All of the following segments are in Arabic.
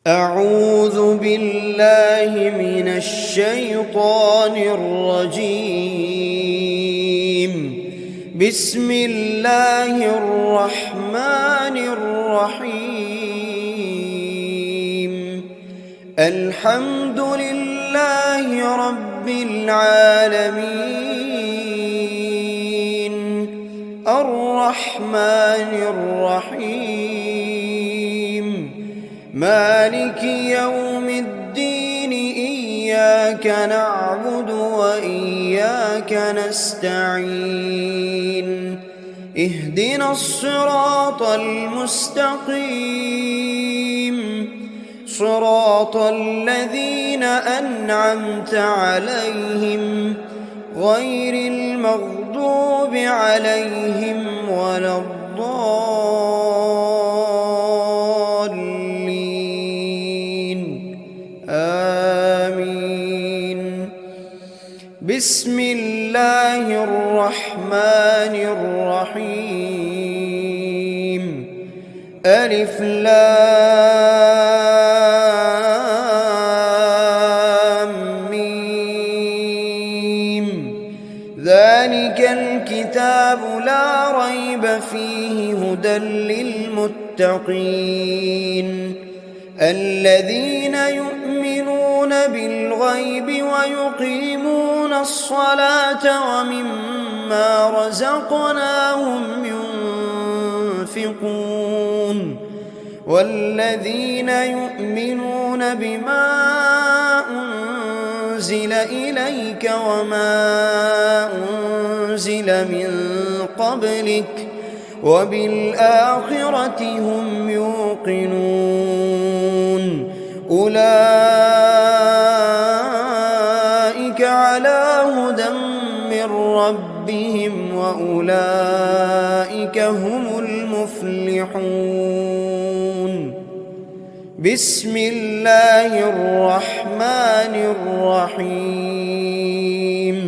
أعوذ بالله من الشيطان الرجيم. بسم الله الرحمن الرحيم. الحمد لله رب العالمين، الرحمن الرحيم، مالك يوم الدين. إياك نعبد وإياك نستعين. اهدنا الصراط المستقيم، صراط الذين أنعمت عليهم غير المغضوب عليهم ولا الضالين. آمين. بسم الله الرحمن الرحيم. ألف لام ميم. ذلك الكتاب لا ريب فيه هدى للمتقين، الذين يؤمنون بالغيب ويقيمون الصلاة ومما رزقناهم ينفقون، والذين يؤمنون بما أنزل إليك وما أنزل من قبلك وبالآخرة هم يوقنون. أولئك على هدى من ربهم وأولئك هم المفلحون. بسم الله الرحمن الرحيم.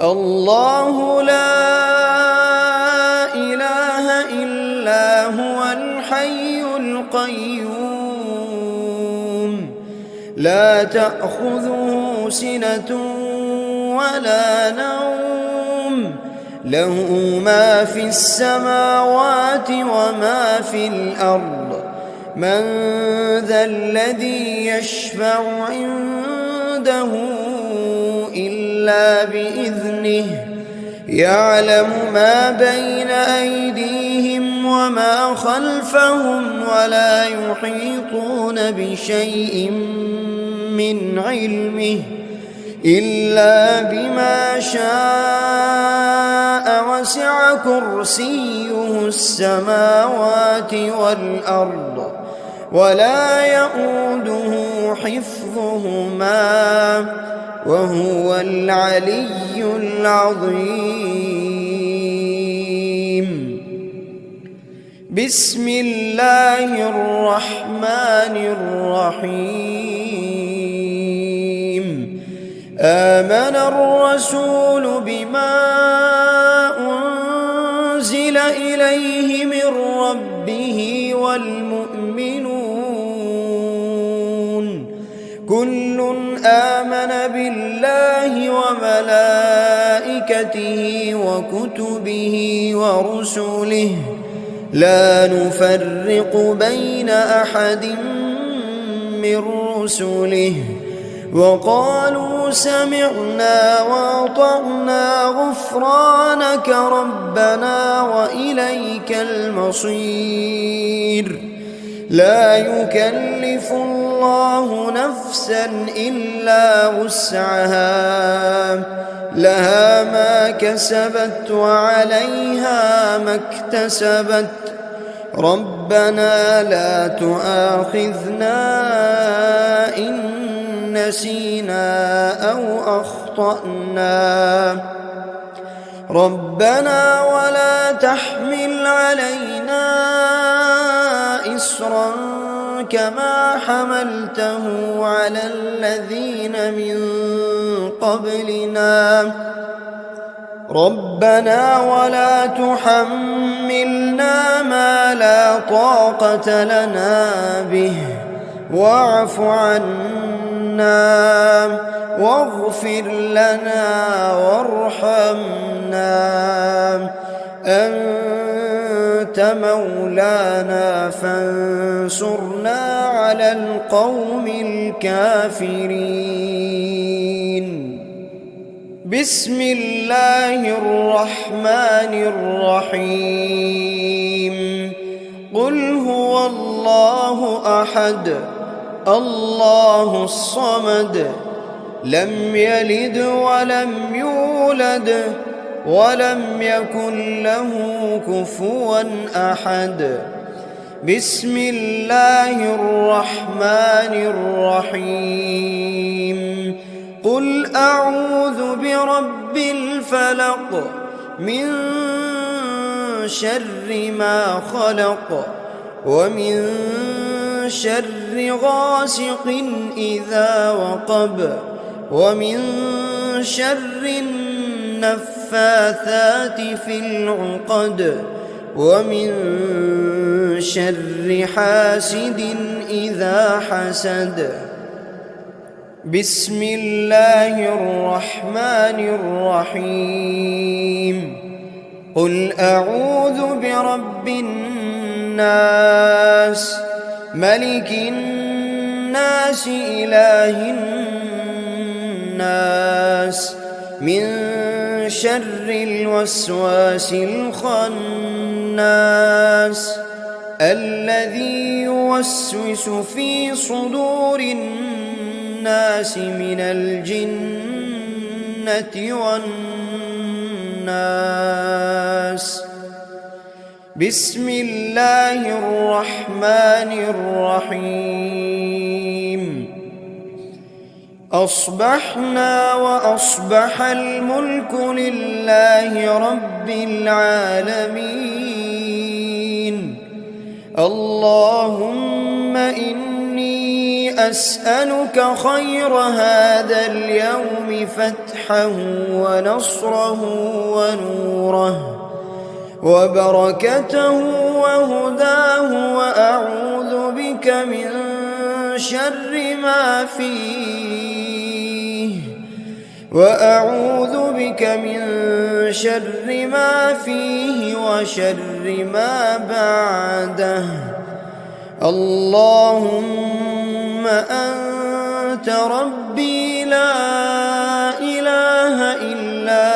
الله لا إله إلا هو الحي القيوم، لا تأخذه سنة ولا نوم، له ما في السماوات وما في الأرض. من ذا الذي يشفع عنده إلا بإذنه، يعلم ما بين أيديهم وما خلفهم ولا يحيطون بشيء من علمه إلا بما شاء، وسع كرسيه السماوات والأرض ولا يؤوده حفظهما وهو العلي العظيم. بسم الله الرحمن الرحيم. آمن الرسول بما أنزل إليه من ربه والمؤمنون، كل آمن بالله وملائكته وكتبه ورسله، لا نفرق بين أحد من رسله، وقالوا سمعنا وأطعنا غفرانك ربنا وإليك المصير. لا يكلف الله نفسا إلا وسعها، لها ما كسبت وعليها ما اكتسبت. ربنا لا تؤاخذنا إن نسينا أو أخطأنا، ربنا ولا تحمل علينا إصرا كما حملته على الذين من قبلنا، ربنا ولا تحملنا ما لا طاقة لنا به واعف عنا واغفر لنا وارحمنا أنت مولانا فانصرنا على القوم الكافرين. بسم الله الرحمن الرحيم. قل هو الله أحد الله الصمد لم يلد ولم يولد ولم يكن له كفوا أحد. بسم الله الرحمن الرحيم. قل أعوذ برب الفلق من شر ما خلق ومن شر غاسق إذا وقب ومن شر النفاثات في العقد ومن شر حاسد إذا حسد. بسم الله الرحمن الرحيم. قل أعوذ برب الناس ملك الناس إله الناس من شر الوسواس الخناس الذي يوسوس في صدور الناس من الجنة والناس. بسم الله الرحمن الرحيم. أصبحنا وأصبح الملك لله رب العالمين. اللهم إني أسألك خير هذا اليوم فتحه ونصره ونوره وبركته وهداه وأعوذ بك من شر ما فيه وشر ما بعده. اللهم أنت ربي لا إله إلا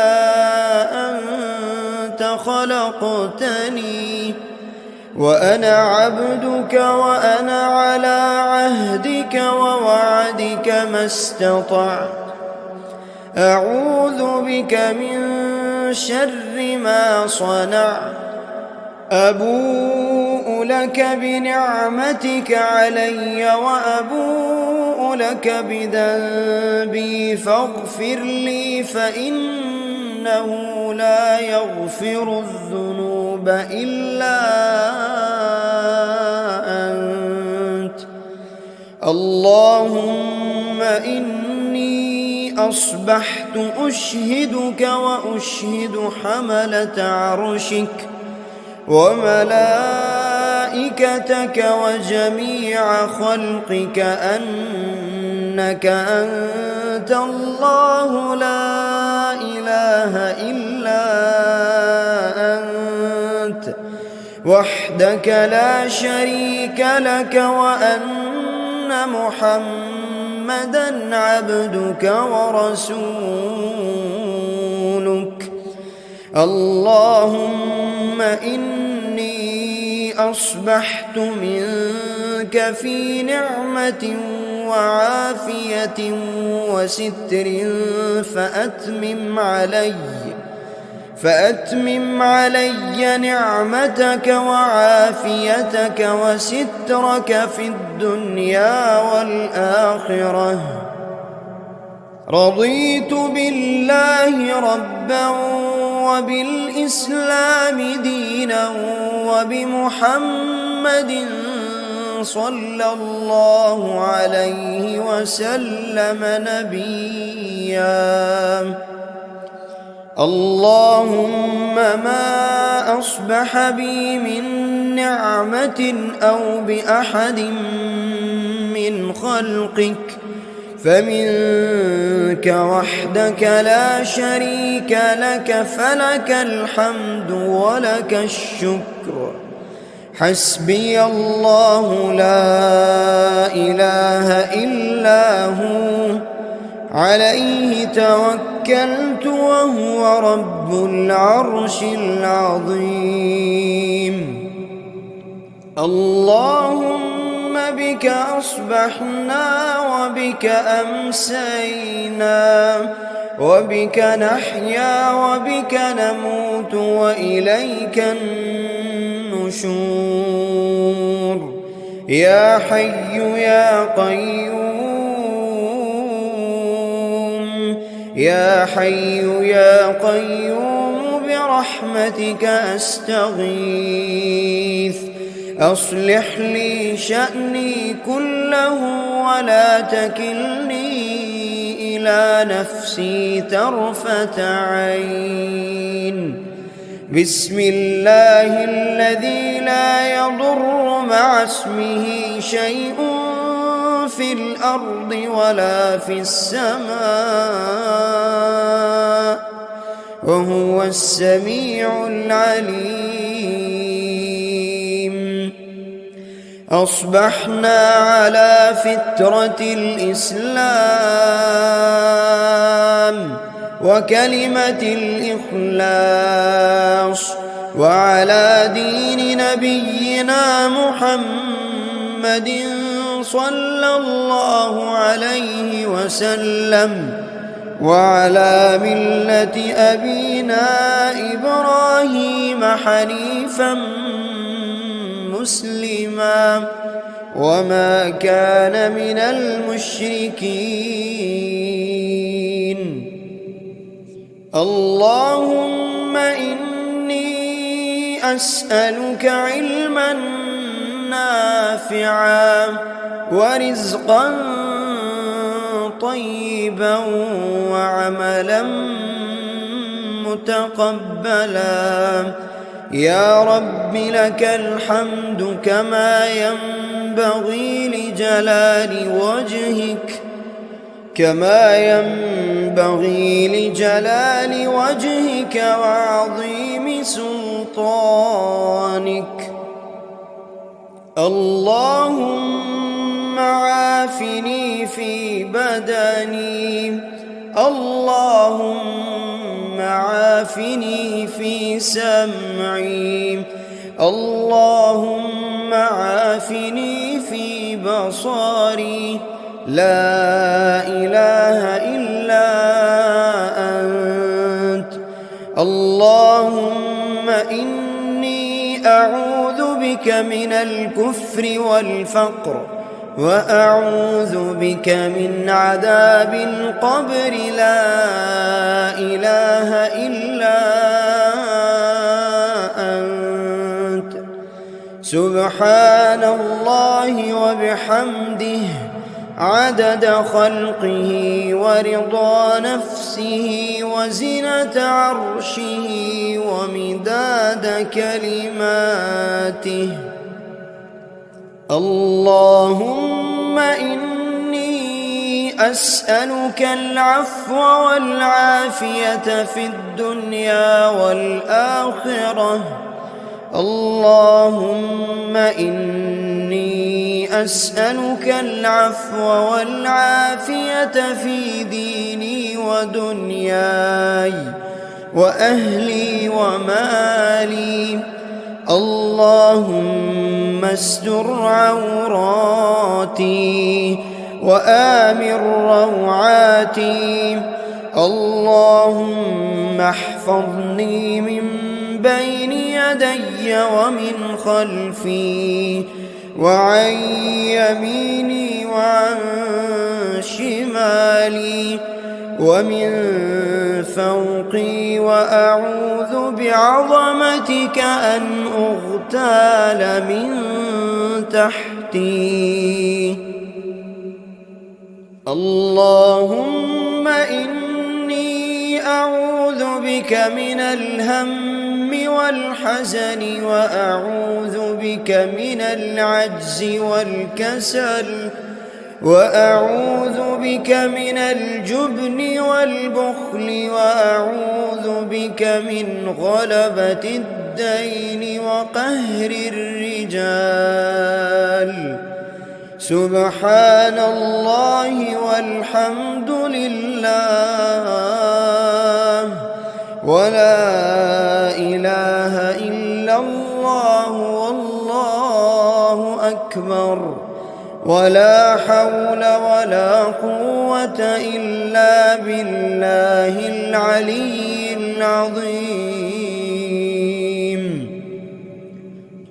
أنت خلقتني وأنا عبدك وأنا على عهدك ووعدك ما استطعت. أعوذ بك من شر ما صنعت. أبوء لك بنعمتك علي وأبوء لك بذنبي فاغفر لي فإنه لا يغفر الذنوب إلا أنت. اللهم إني أصبحت أشهدك وأشهد حملة عرشك وملائكتك وجميع خلقك أنك أنت الله لا إله إلا أنت وحدك لا شريك لك وأن محمدًا عبدك ورسولك. اللهم إني أصبحت منك في نعمة وعافية وستر فأتمم علي نعمتك وعافيتك وسترك في الدنيا والآخرة. رضيت بالله ربا وبالإسلام دينا وبمحمد صلى الله عليه وسلم نبيا. اللهم ما أصبح بي من نعمة أو بأحد من خلقك فمنك وحدك لا شريك لك، فلك الحمد ولك الشكر. حسبي الله لا إله إلا هو، عليه توكلت وهو رب العرش العظيم. اللهم بك أصبحنا وبك أمسينا، وبك نحيا وبك نموت وإليك النشور. يا حي يا قيوم، يا حي يا قيوم برحمتك أستغيث. أصلح لي شأني كله ولا تكلني إلى نفسي طرفة عين. بسم الله الذي لا يضر مع اسمه شيء في الأرض ولا في السماء، وهو السميع العليم. أصبحنا على فطرة الإسلام وكلمة الإخلاص، وعلى دين نبينا محمد صلى الله عليه وسلم، وعلى ملة أبينا إبراهيم حنيفا مسلما وما كان من المشركين. اللهم إني أسألك علما نافعا ورزقا طيبا وعملا متقبلا. يا رب لك الحمد كما ينبغي لجلال وجهك وعظيم سلطانك. اللهم عافني في بدني، اللهم عافني في سمعي، اللهم عافني في بصري. لا إله إلا أنت. اللهم إني أعوذ بك من الكفر والفقر، وأعوذ بك من عذاب القبر. لا إله إلا أنت. سبحان الله وبحمده عدد خلقه ورضا نفسه وزنة عرشه ومداد كلماته. اللهم إني أسألك العفو والعافية في الدنيا والآخرة. اللهم إني أسألك العفو والعافية في ديني ودنياي وأهلي ومالي. اللهم استر عوراتي وآمن روعاتي. اللهم احفظني من بين يدي ومن خلفي وعن يميني وعن شمالي ومن فوقي، وأعوذ بعظمتك أن أغتال من تحتي. اللهم إني أعوذ بك من الهم والحزن، وأعوذ بك من العجز والكسل، وأعوذ بك من الجبن والبخل وأعوذ بك من غلبة الدين وقهر الرجال. سبحان الله والحمد لله ولا إله إلا الله والله أكبر ولا حول ولا قوة إلا بالله العلي العظيم.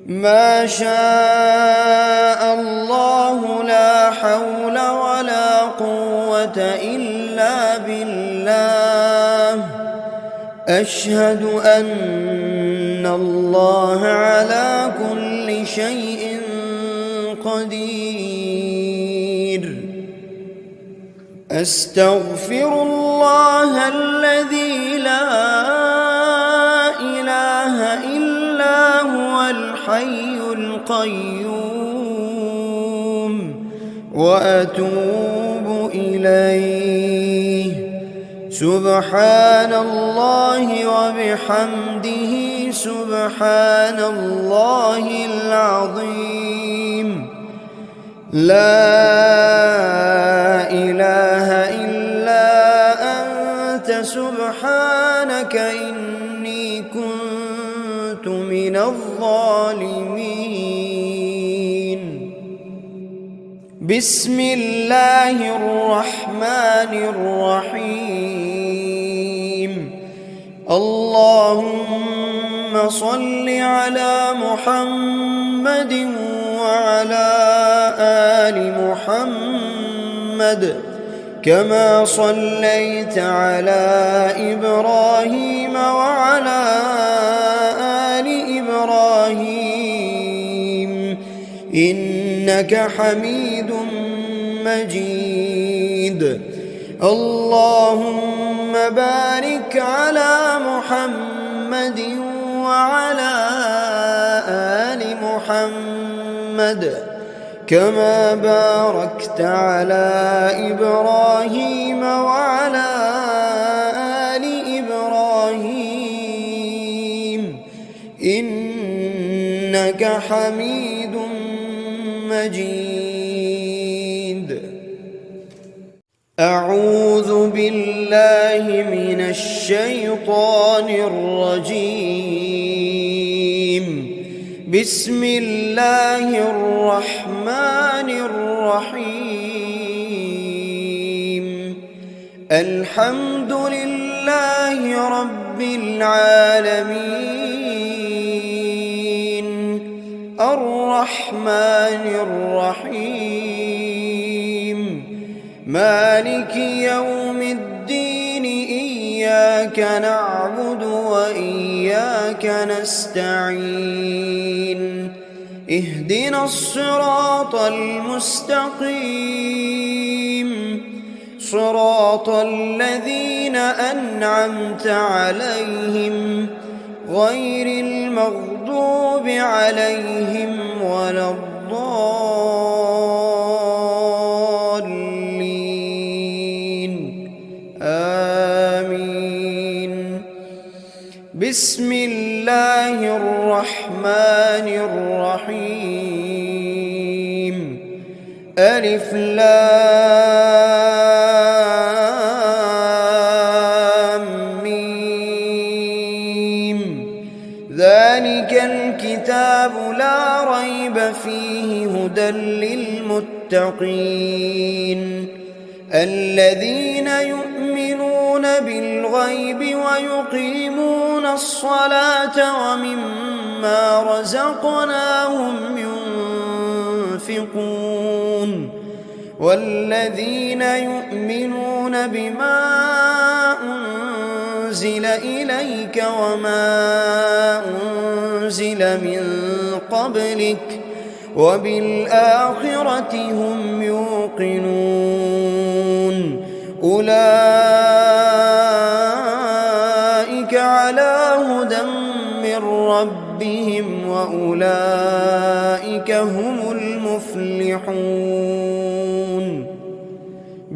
ما شاء الله لا حول ولا قوة إلا بالله. أشهد أن الله على كل شيء قدير. أستغفر الله الذي لا إله إلا هو الحي القيوم وأتوب إليه. سبحان الله وبحمده سبحان الله العظيم. لا إله إلا أنت سبحانك إني كنت من الظالمين. بسم الله الرحمن الرحيم. اللهم صل على محمد وعلى آل محمد كما صليت على إبراهيم وعلى آل إبراهيم إنك حميد مجيد. اللهم بارك على محمد وعلى آل محمد كما باركت على إبراهيم وعلى آل إبراهيم إنك حميد مجيد. أعوذ بالله من الشيطان الرجيم. بسم الله الرحمن الرحيم. الحمد لله رب العالمين الرحمن الرحيم مالك يوم الدين. إياك نعبد وإياك نستعين. اهدنا الصراط المستقيم صراط الذين أنعمت عليهم غير المغضوب عليهم ولا الضالين. آمين. بسم الله الرحمن الرحيم. ألف لام ميم. ذلك الكتاب لا ريب فيه هدى للمتقين الذين يؤمنون بالغيب ويقيمون الصلاة ومما رزقناهم ينفقون والذين يؤمنون بما أنزل إليك وما أنزل من قبلك وبالآخرة هم يوقنون. أولئك على هدى من ربهم وأولئك هم المفلحون.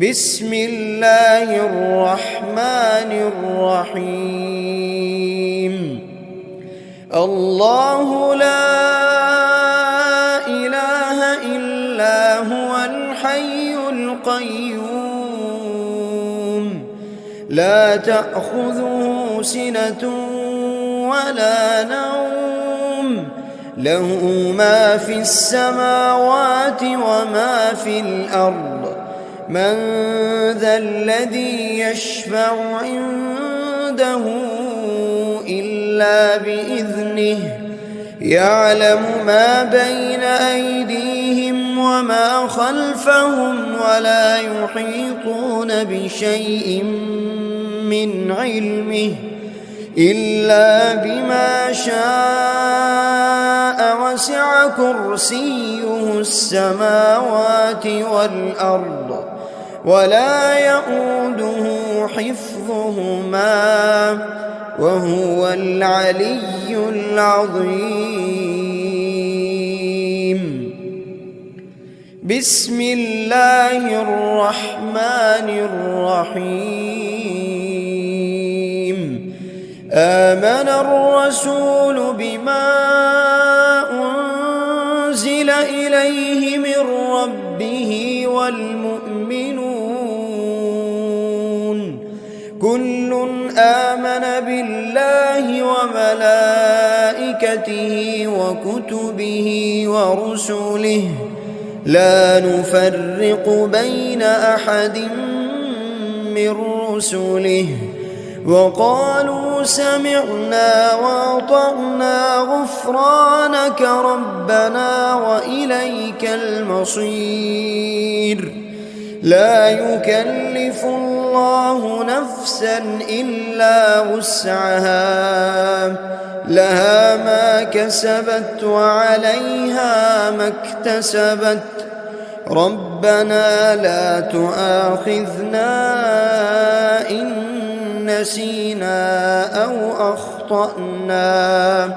بسم الله الرحمن الرحيم الله لا إله إلا هو الحي القيوم لا تأخذه سنة ولا نوم له ما في السماوات وما في الأرض من ذا الذي يشفع عنده إلا بإذنه يعلم ما بين أيديهم وما خلفهم ولا يحيطون بشيء من علمه إلا بما شاء وسع كرسيه السماوات والأرض ولا يؤوده حفظهما وهو العلي العظيم بسم الله الرحمن الرحيم آمن الرسول بما أنزل إليه من ربه والمؤمنون كل آمن بالله وملائكته وكتبه ورسله لا نفرق بين أحد من رسله وقالوا سمعنا وأطعنا غفرانك ربنا وإليك المصير لا يكلف الله نفسا إلا وسعها لها ما كسبت وعليها ما اكتسبت ربنا لا تؤاخذنا إن نسينا أو أخطأنا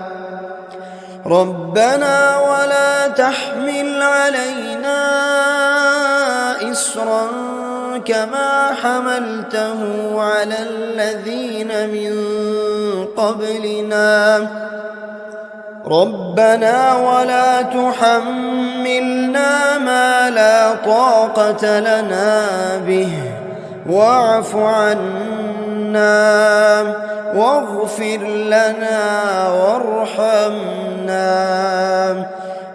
ربنا ولا تحمل علينا إصرا كما حملته على الذين من قبلنا ربنا ولا تحملنا ما لا طاقة لنا به واعف عنا واغفر لنا وارحمنا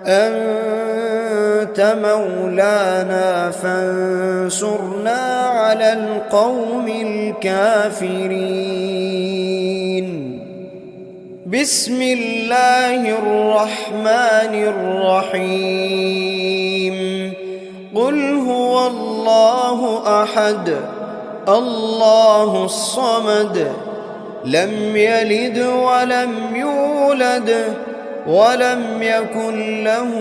أنت مولانا فانصرنا على القوم الكافرين بسم الله الرحمن الرحيم قل هو الله أحد الله الصمد لم يلد ولم يولد ولم يكن له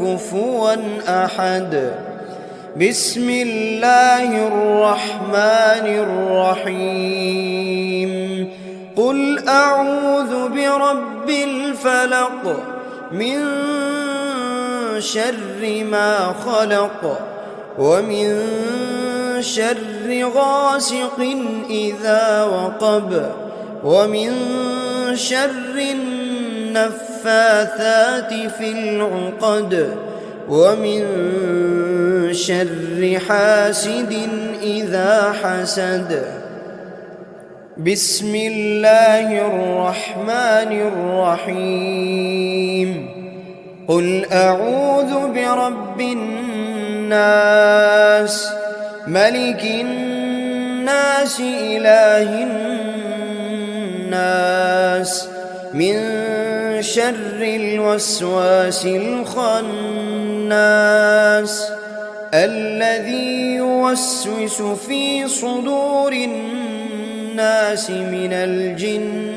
كفوا أحد بسم الله الرحمن الرحيم قل أعوذ برب الفلق من شر ما خلق ومن شر غاسق إذا وقب ومن شر النفاثات في العقد ومن شر حاسد إذا حسد بسم الله الرحمن الرحيم قل أعوذ برب الناس ملك الناس إله الناس من شر الوسواس الخناس الذي يوسوس في صدور الناس من الجنة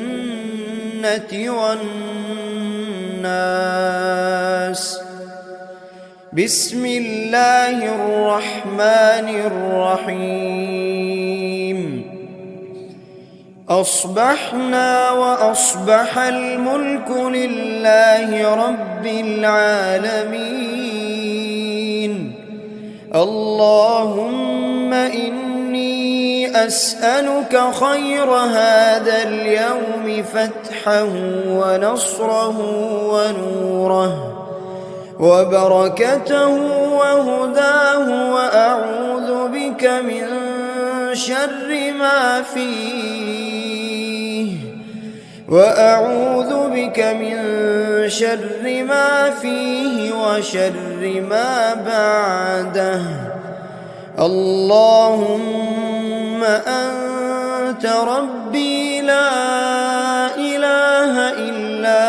والناس بسم الله الرحمن الرحيم أصبحنا وأصبح الملك لله رب العالمين اللهم إني أسألك خير هذا اليوم فتحه ونصره ونوره وبركته وهداه، وأعوذ بك من شر ما فيه وشر ما بعده. اللهم أنت ربي لا إله إلا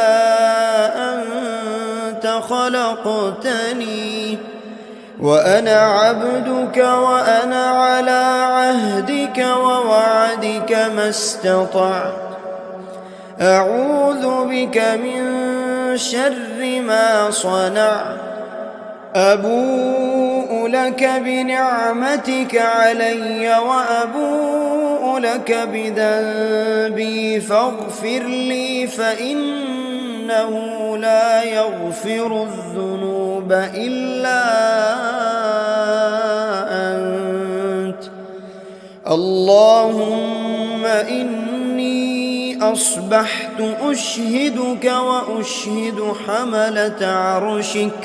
أنت خلقتني وأنا عبدك وأنا على عهدك ووعدك ما استطعت. أعوذ بك من شر ما صنعت. أبوء لك بنعمتك علي وأبوء لك بذنبي فاغفر لي، فإنه لا يغفر الذنوب إلا أنت. اللهم إني أصبحت أشهدك وأشهد حملة عرشك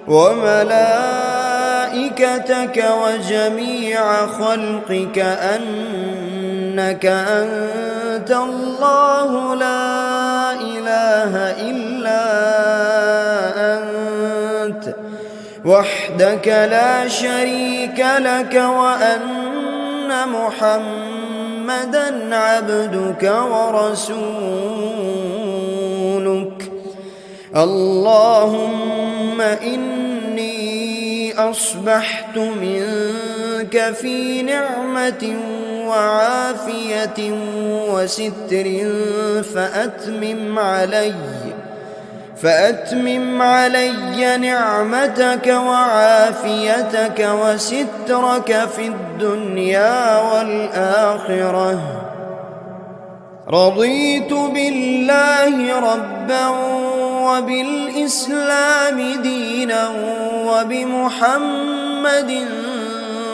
وملائكتك وجميع خلقك أنك أنت الله لا إله إلا أنت وحدك لا شريك لك، وأن محمدًا عبدك ورسولك. اللهم إني أصبحت منك في نعمة وعافية وستر فأتمم علي نعمتك وعافيتك وسترك في الدنيا والآخرة. رضيت بالله ربا وبالإسلام دينا وبمحمد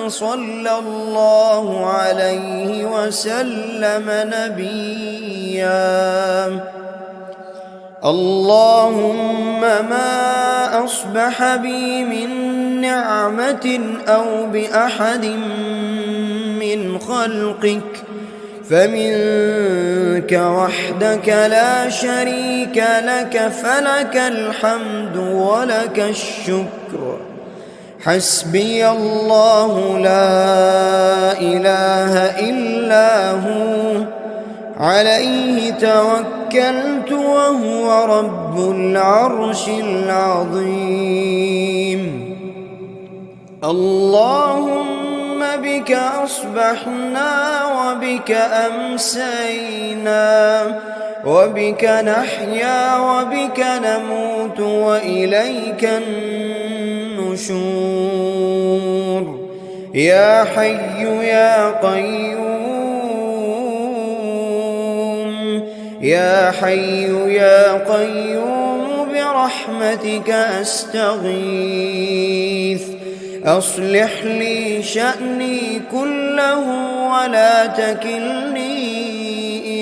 صلى الله عليه وسلم نبيا. اللهم ما أصبح بي من نعمة أو بأحد من خلقك فمنك وحدك لا شريك لك، فلك الحمد ولك الشكر. حسبي الله لا إله إلا هو عليه توكلت وهو رب العرش العظيم. اللهم بك أصبحنا وبك أمسينا وبك نحيا وبك نموت وإليك النشور. يا حي يا قيوم، يا حي يا قيوم برحمتك أستغيث. أصلح لي شأني كله ولا تكلني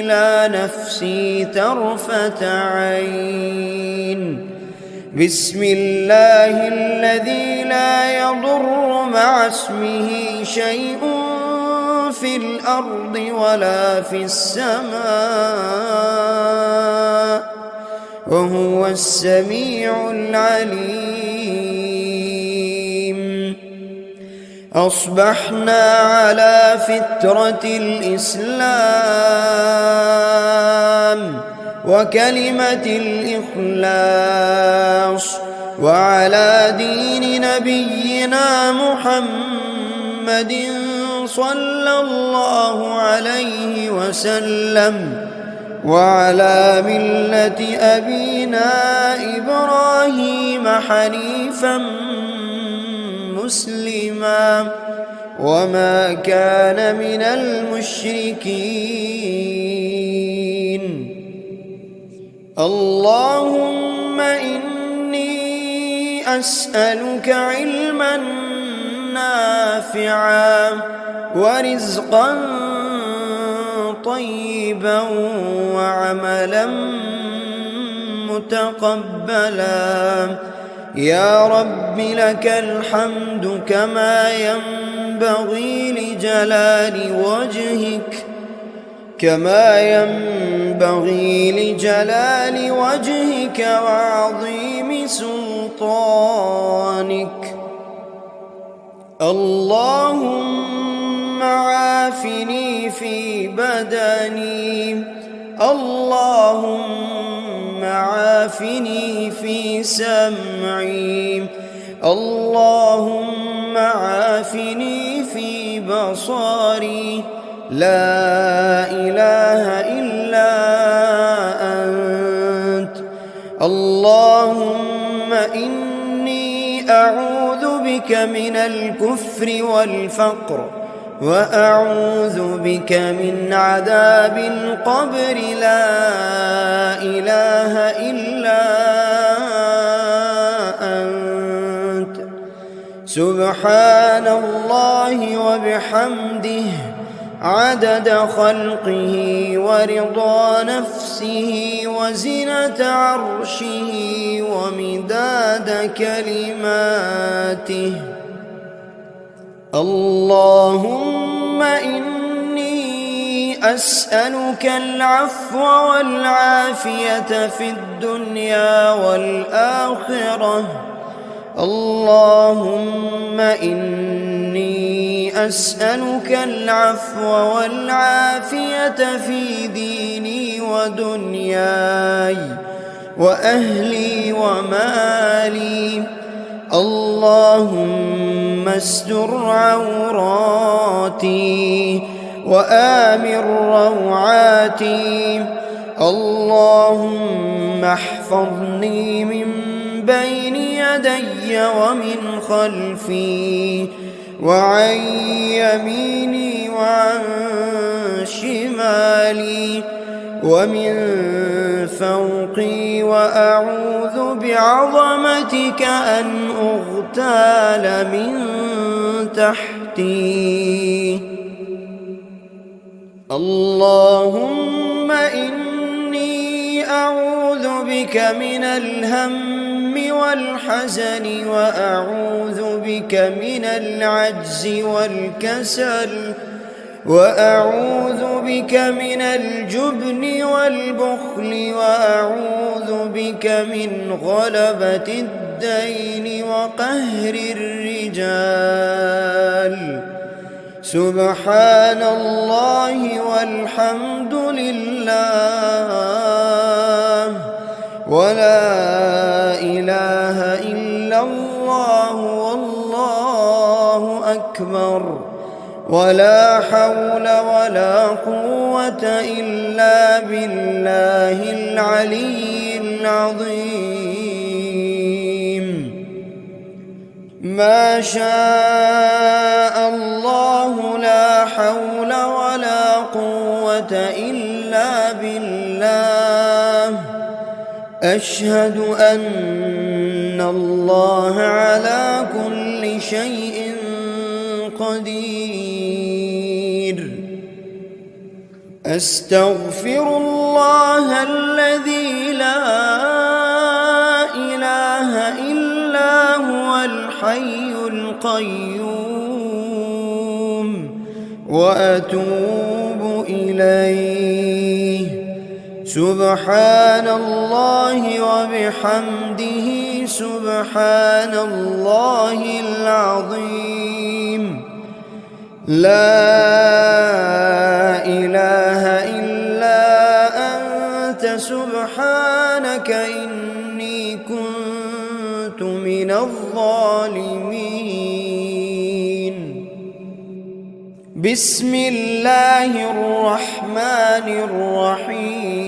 إلى نفسي طرفة عين. بسم الله الذي لا يضر مع اسمه شيء في الأرض ولا في السماء وهو السميع العليم. أصبحنا على فطرة الإسلام وكلمة الإخلاص وعلى دين نبينا محمد صلى الله عليه وسلم وعلى ملة أبينا إبراهيم حنيفا مسلما وما كان من المشركين. اللهم إني أسألك علما نافعا نافعا ورزقا طيبا وعملا متقبلا. يا رب لك الحمد كما ينبغي لجلال وجهك وعظيم سلطانك. اللهم عافني في بدني، اللهم عافني في سمعي، اللهم عافني في بصري. لا إله إلا أنت. اللهم إني أعوذ بك من الكفر والفقر، وأعوذ بك من عذاب القبر. لا إله إلا أنت. سبحان الله وبحمده عدد خلقه ورضا نفسه وزنة عرشه ومداد كلماته. اللهم إني أسألك العفو والعافية في الدنيا والآخرة. اللهم إني أسألك العفو والعافية في ديني ودنياي وأهلي ومالي. اللهم استر عوراتي وآمن روعاتي. اللهم احفظني من بين يدي ومن خلفي وعن يميني وعن شمالي ومن فوقي، وأعوذ بعظمتك أن أغتال من تحتي. اللهم إني أعوذ بك من الهم والحزن، وأعوذ بك من العجز والكسل، وأعوذ بك من الجبن والبخل، وأعوذ بك من غلبة الدين وقهر الرجال. سبحان الله والحمد لله ولا إله إلا الله والله أكبر، ولا حول ولا قوة إلا بالله العلي العظيم. ما شاء الله لا حول ولا قوة إلا بالله. أشهد أن الله على كل شيء قدير. أستغفر الله الذي لا إله إلا هو الحي القيوم، وأتوب إليه. سبحان الله وبحمده سبحان الله العظيم. لا إله إلا أنت سبحانك إني كنت من الظالمين. بسم الله الرحمن الرحيم.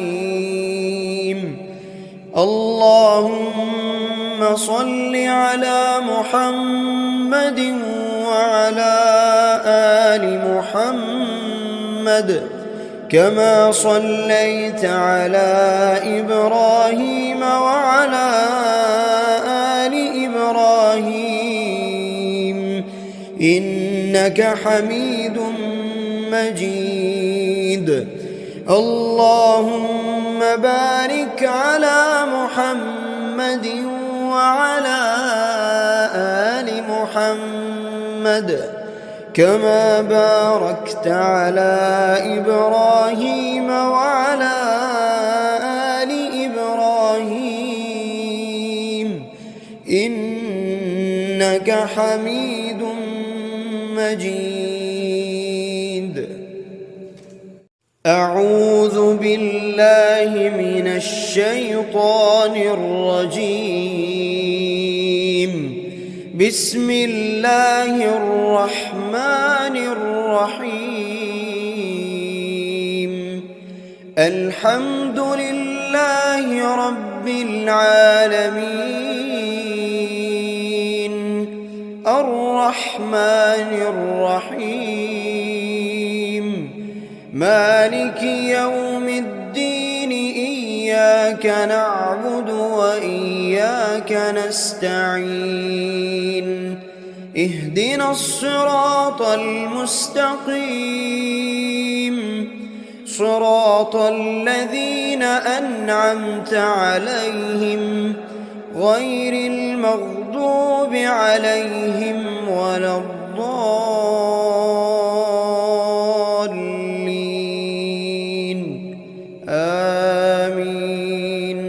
اللهم صل على محمد وعلى آل محمد كما صليت على إبراهيم وعلى آل إبراهيم إنك حميد مجيد. اللهم بارك على محمد وعلى آل محمد كما باركت على إبراهيم وعلى آل إبراهيم إنك حميد مجيد. أعوذ بالله من الشيطان الرجيم. بسم الله الرحمن الرحيم. الحمد لله رب العالمين الرحمن الرحيم مالك يوم الدين إياك نعبد وإياك نستعين اهدنا الصراط المستقيم صراط الذين أنعمت عليهم غير المغضوب عليهم ولا الضالين آمين.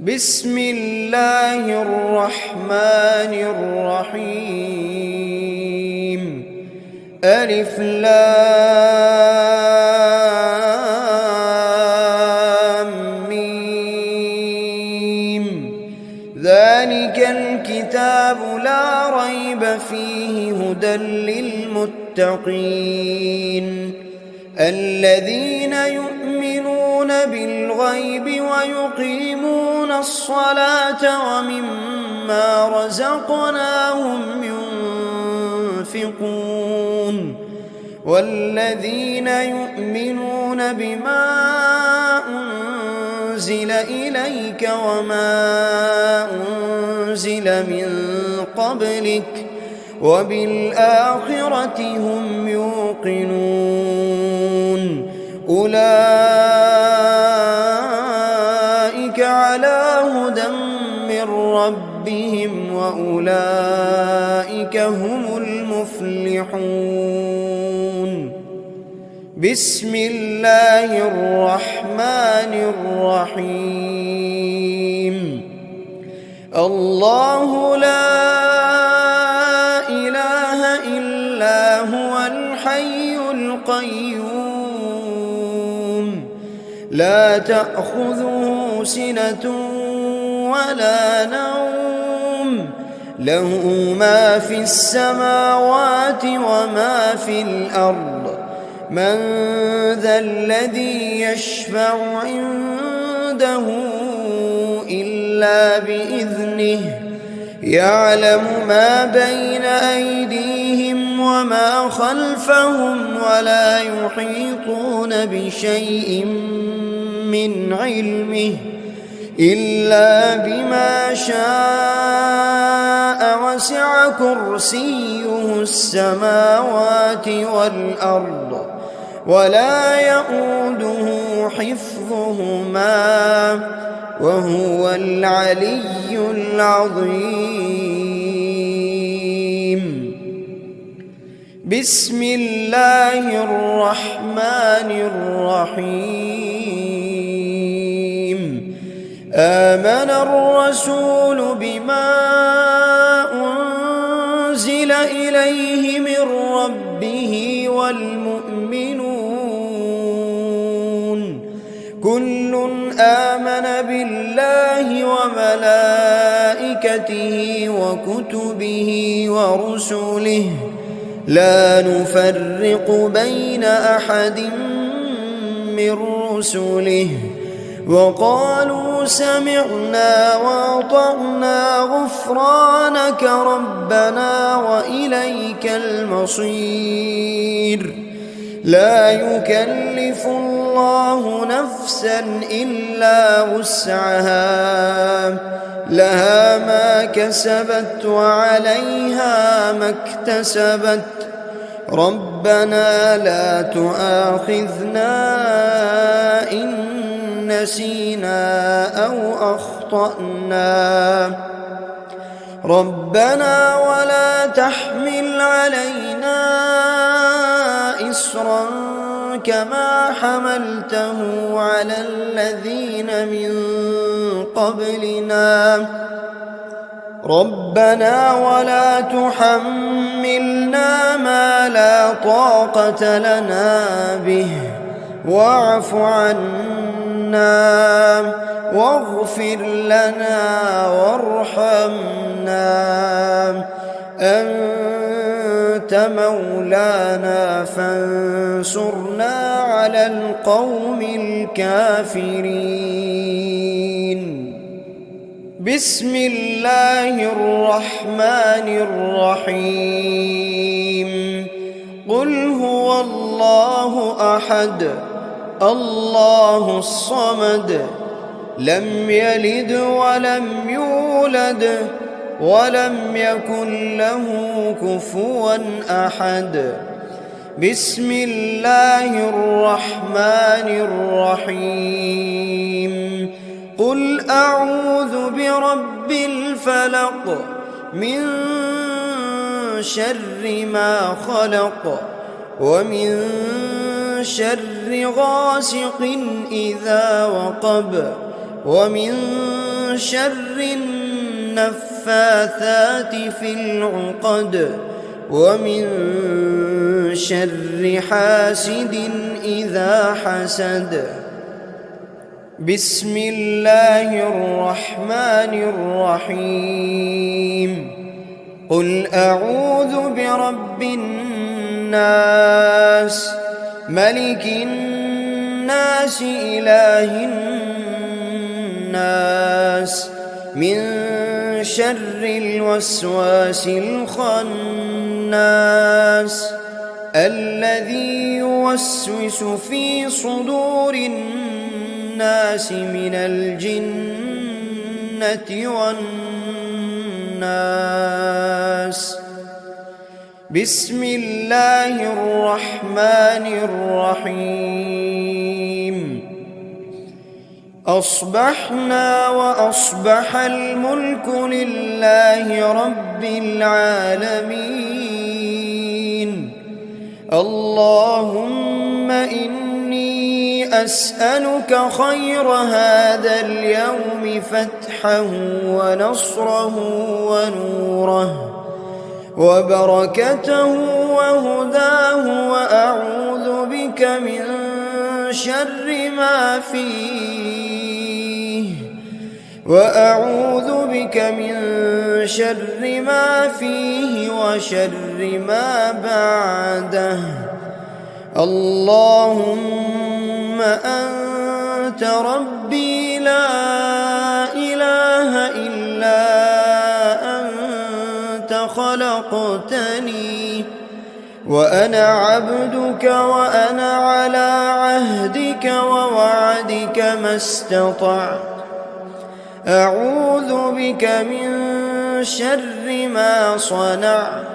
بسم الله الرحمن الرحيم. ألف لام ميم. ذلك الكتاب لا ريب فيه هدى للمتقين الذين يؤمنون بالغيب ويقيمون الصلاة ومما رزقناهم ينفقون والذين يؤمنون بما أنزل إليك وما أنزل من قبلك وبالآخرة هم يوقنون أولئك على هدى من ربهم وأولئك هم المفلحون. بسم الله الرحمن الرحيم. الله لا إله إلا هو الحي القيوم لا تأخذه سنة ولا نوم له ما في السماوات وما في الأرض من ذا الذي يشفع عنده إلا بإذنه يعلم ما بين أيديهم وما خلفهم ولا يحيطون بشيء من علمه إلا بما شاء وسع كرسيه السماوات والأرض ولا يؤوده حفظهما وهو العلي العظيم. بسم الله الرحمن الرحيم. آمن الرسول بما أنزل إليه من ربه والمؤمنون كل آمن بالله وملائكته وكتبه ورسله لا نفرق بين أحد من رسله وقالوا سمعنا وأطعنا غفرانك ربنا وإليك المصير. لا يكلف الله نفسا إلا وسعها لها ما كسبت وعليها ما اكتسبت. ربنا لا تؤاخذنا إن نسينا أو أخطأنا. ربنا ولا تحمل علينا إصرا كما حملته على الذين من قبلنا. ربنا ولا تحملنا ما لا طاقة لنا به واعف عنا واغفر لنا وارحمنا أنت مولانا فانصرنا على القوم الكافرين. بسم الله الرحمن الرحيم. قل هو الله أحد الله الصمد لم يلد ولم يولد ولم يكن له كفوا أحد. بسم الله الرحمن الرحيم. قل أعوذ برب الفلق من شر ما خلق ومن شر غاسق إذا وقب ومن شر النفاثات في العقد ومن شر حاسد إذا حسد. بسم الله الرحمن الرحيم. قل أعوذ برب الناس ملك الناس إله الناس من شر الوسواس الخناس الذي يوسوس في صدور الناس من الجنة والناس. بسم الله الرحمن الرحيم. أصبحنا وأصبح الملك لله رب العالمين. اللهم إني أسألك خير هذا اليوم فتحه ونصره ونوره وبركته وهداه وأعوذ بك من شر ما فيه وشر ما بعده. اللهم أنت ربي لا إله إلا أنت خلقتني وأنا عبدك وأنا على عهدك ووعدك ما استطعت. أعوذ بك من شر ما صنعت.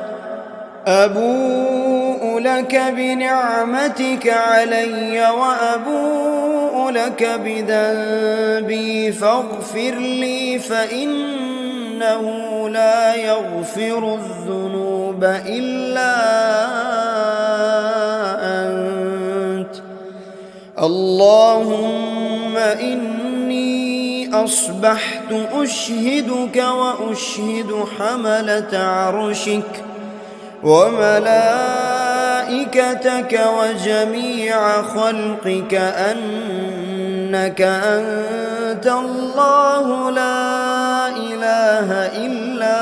أبوء لك بنعمتك علي وأبوء لك بذنبي فاغفر لي فإنه لا يغفر الذنوب إلا أنت. اللهم إني أصبحت أشهدك وأشهد حملة عرشك وملائكتك وجميع خلقك أنك أنت الله لا إله إلا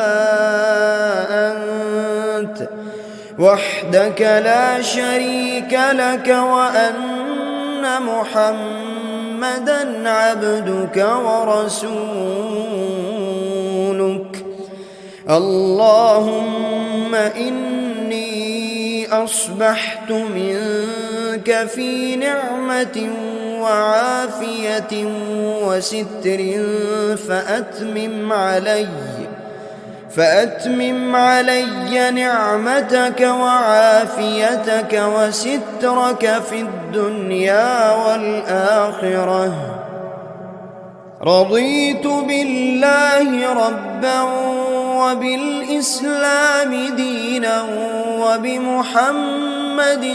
أنت وحدك لا شريك لك وأن محمدًا عبدك ورسولك. اللهم إني أصبحت منك في نعمة وعافية وستر فأتمم علي نعمتك وعافيتك وسترك في الدنيا والآخرة. رضيت بالله ربا وبالإسلام دينا وبمحمد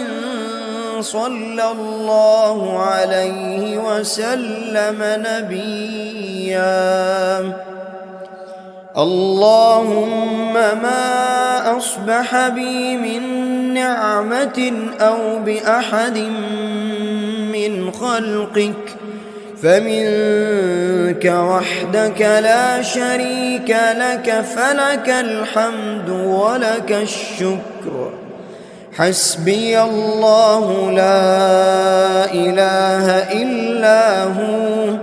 صلى الله عليه وسلم نبيا. اللهم ما أصبح بي من نعمة أو بأحد من خلقك فمنك وحدك لا شريك لك، فلك الحمد ولك الشكر. حسبي الله لا إله إلا هو،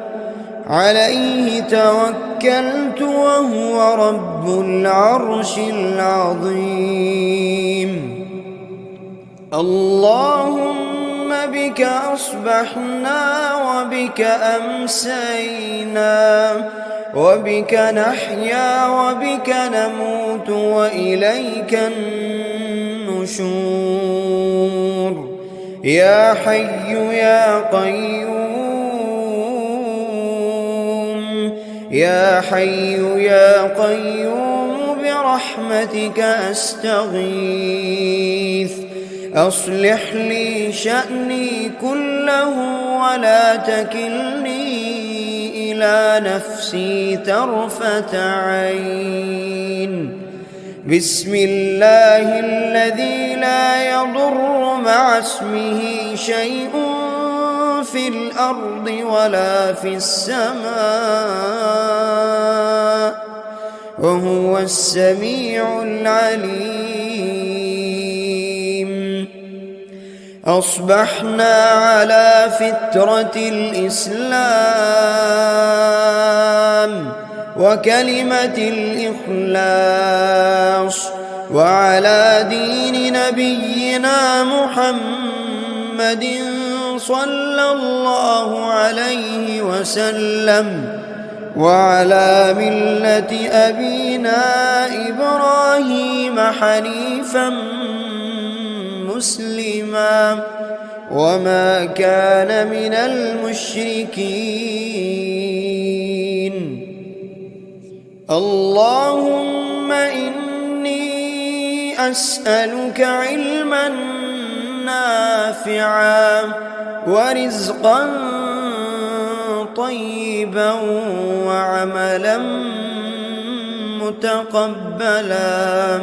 عليه توكلت وهو رب العرش العظيم. اللهم بك أصبحنا وبك أمسينا وبك نحيا وبك نموت وإليك النشور. يا حي يا قيوم، يا حي يا قيوم برحمتك أستغيث. أصلح لي شأني كله ولا تكلني إلى نفسي طرفة عين. بسم الله الذي لا يضر مع اسمه شيء في الأرض ولا في السماء وهو السميع العليم. أصبحنا على فطرة الإسلام وكلمة الإخلاص وعلى دين نبينا محمد صلى الله عليه وسلم وعلى ملة أبينا إبراهيم حنيفا مسلما وما كان من المشركين. اللهم إني أسألك علما نافعا ورزقا طيبا وعملا متقبلا.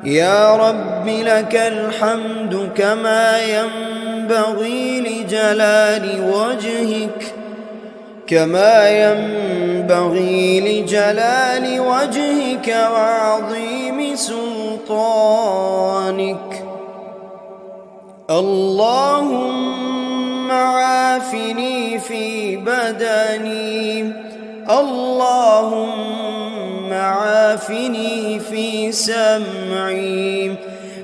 يا رب لك الحمد كما ينبغي لجلال وجهك وعظيم سلطانك. اللهم عافني في بدني، اللهم عافني في سمعي،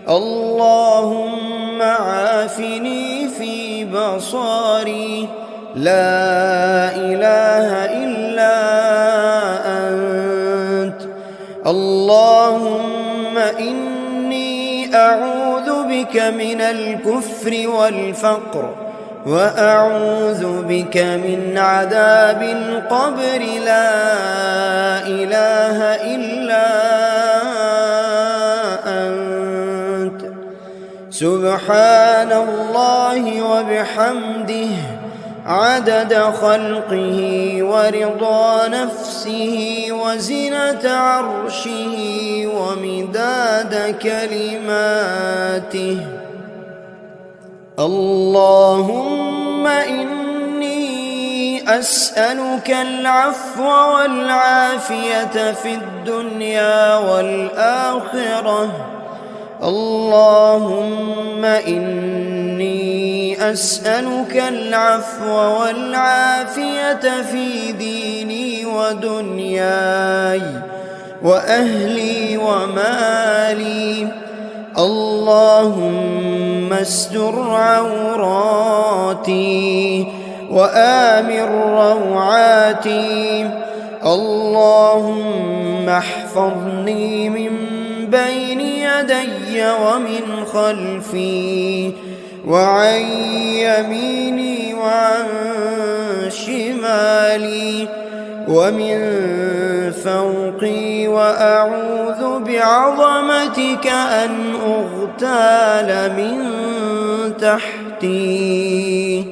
اللهم عافني في بصري. لا إله إلا أنت. اللهم إني أعوذ بك من الكفر والفقر وأعوذ بك من عذاب القبر. لا إله إلا أنت. سبحان الله وبحمده عدد خلقه ورضا نفسه وزنة عرشه ومداد كلماته. اللهم إني أسألك العفو والعافية في الدنيا والآخرة. اللهم إني أسألك العفو والعافية في ديني ودنياي وأهلي ومالي. اللهم استر عوراتي وآمن روعاتي. اللهم احفظني من بين يدي ومن خلفي وعن يميني وعن شمالي ومن فوقي، وأعوذ بعظمتك أن أغتال من تحتي.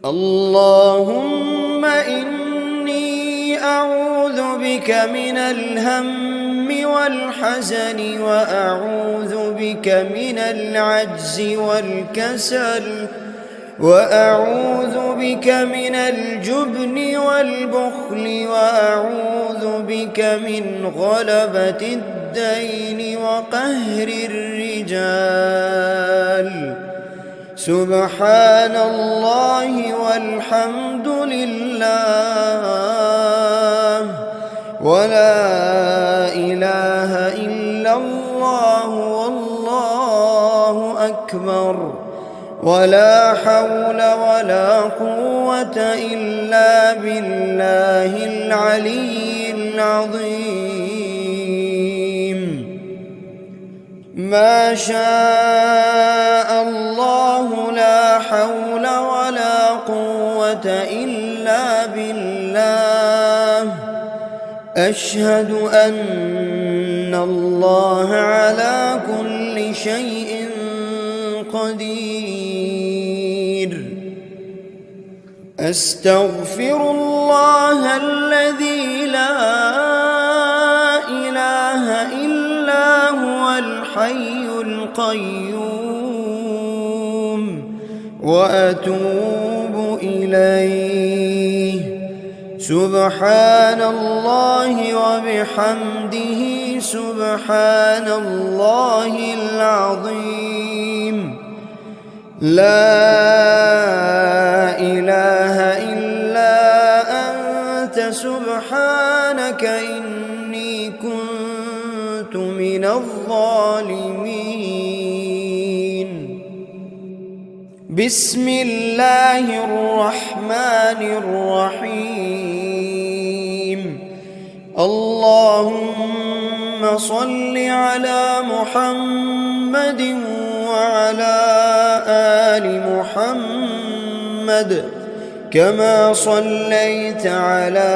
اللهم إني أعوذ بك من الهم والحزن، وأعوذ بك من العجز والكسل، وأعوذ بك من الجبن والبخل، وأعوذ بك من غلبة الدين وقهر الرجال. سبحان الله والحمد لله ولا إله إلا الله والله أكبر، ولا حول ولا قوة إلا بالله العلي العظيم. ما شاء الله لا حول ولا قوة إلا بالله. أشهد أن الله على كل شيء قدير. أستغفر الله الذي لا إله إلا هو الحي القيوم، وأتوب إليه. سبحان الله وبحمده سبحان الله العظيم. لا إله إلا أنت سبحانك إني كنت من الظالمين. بسم الله الرحمن الرحيم. اللهم صل على محمد وعلى آل محمد كما صليت على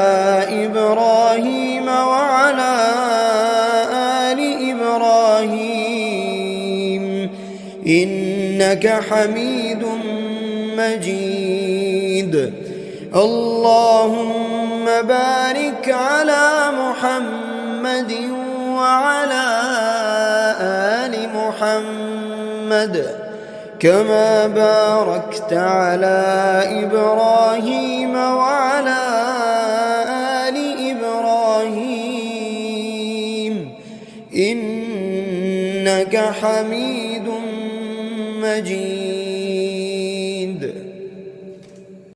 إبراهيم وعلى آل إبراهيم إنك حميد مجيد. اللهم بارك على محمد وعلى آل محمد كما باركت على إبراهيم وعلى آل إبراهيم إنك حميد مجيد.